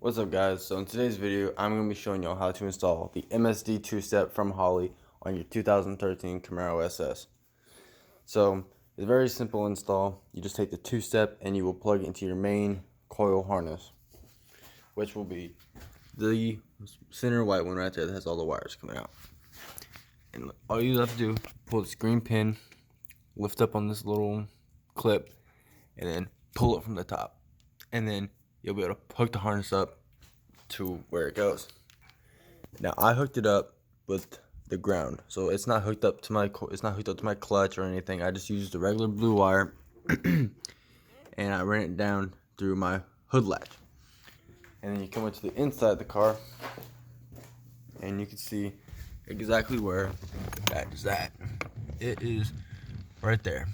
What's up, guys? So in today's video, I'm going to be showing y'all how to install the MSD two-step from Holley on your 2013 Camaro SS. So it's a very simple install. You just take the two-step and you will plug it into your main coil harness, which will be the center white one right there that has all the wires coming out. And all you have to do, pull this green pin, lift up on this little clip, and then pull it from the top. And then you'll be able to hook the harness up to where it goes. Now I hooked it up with the ground, so it's not hooked up to my clutch or anything. I just used the regular blue wire and I ran it down through my hood latch. And then you come into the inside of the car and you can see exactly where that is at. It is right there.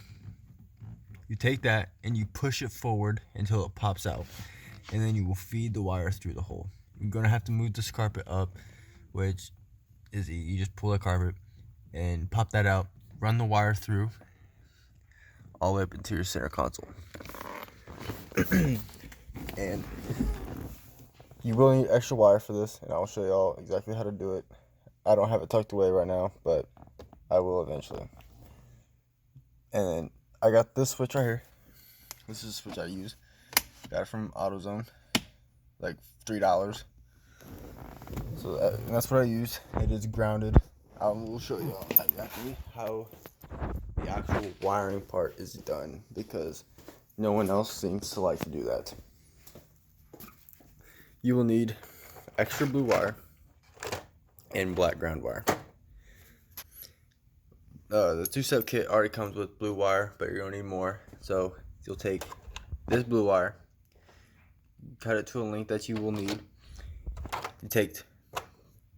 You take that and you push it forward until it pops out, and then you will feed the wire through the hole. You're gonna have to move this carpet up, which is easy. You just pull the carpet and pop that out, run the wire through all the way up into your center console. And you will need extra wire for this, and I'll show y'all exactly how to do it. I don't have it tucked away right now, but I will eventually. And then I got this switch right here. This is the switch I use. Got it from AutoZone, like $3. So that's what I use. It is grounded. I will show you all exactly how the actual wiring part is done, because no one else seems to like to do that. You will need extra blue wire and black ground wire. The two-step kit already comes with blue wire, but you're going to need more. So you'll take this blue wire, cut it to a length that you will need. You take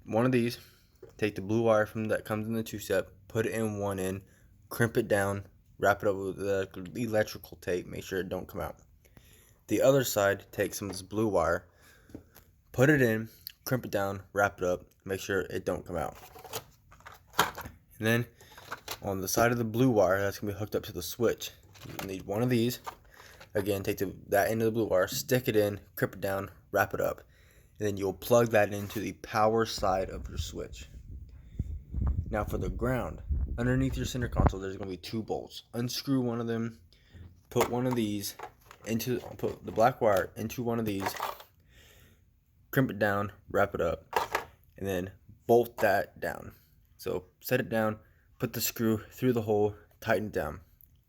one of these, take the blue wire from that comes in the two-step, put it in one end, crimp it down, wrap it up with the electrical tape, make sure it don't come out. The other side, take some of this blue wire, put it in, crimp it down, wrap it up, make sure it don't come out. And then on the side of the blue wire that's going to be hooked up to the switch, you need one of these. Again, take that end of the blue wire, stick it in, crimp it down, wrap it up. And then you'll plug that into the power side of your switch. Now for the ground, underneath your center console, there's going to be 2 bolts. Unscrew one of them, put one of these put the black wire into one of these, crimp it down, wrap it up, and then bolt that down. So set it down, put the screw through the hole, tighten it down.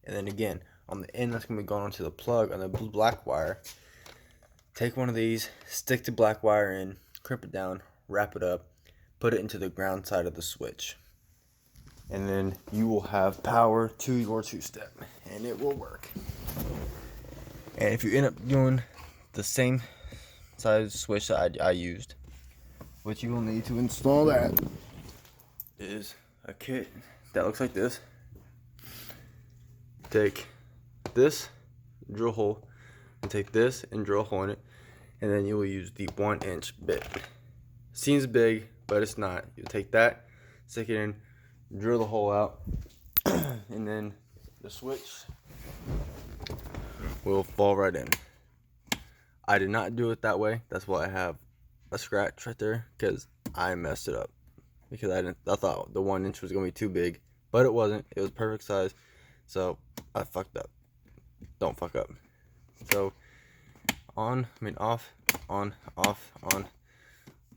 And then again, on the end that's going to be going onto the plug on the black wire, take one of these, stick the black wire in, crimp it down, wrap it up, put it into the ground side of the switch. And then you will have power to your two-step, and it will work. And if you end up doing the same size switch that I used, what you will need to install that is a kit that looks like this. Take this, drill a hole, and take this and drill a hole in it, and then you will use the 1-inch bit. Seems big, but it's not. You take that, stick it in, drill the hole out, and then the switch will fall right in. I did not do it that way. That's why I have a scratch right there, because I messed it up. Because I thought the 1 inch was gonna be too big, but it wasn't. It was perfect size, so I fucked up. Don't fuck up. So off, on, off, on.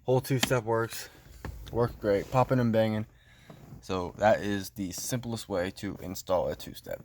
Whole two-step works great, popping and banging. So that is the simplest way to install a two-step.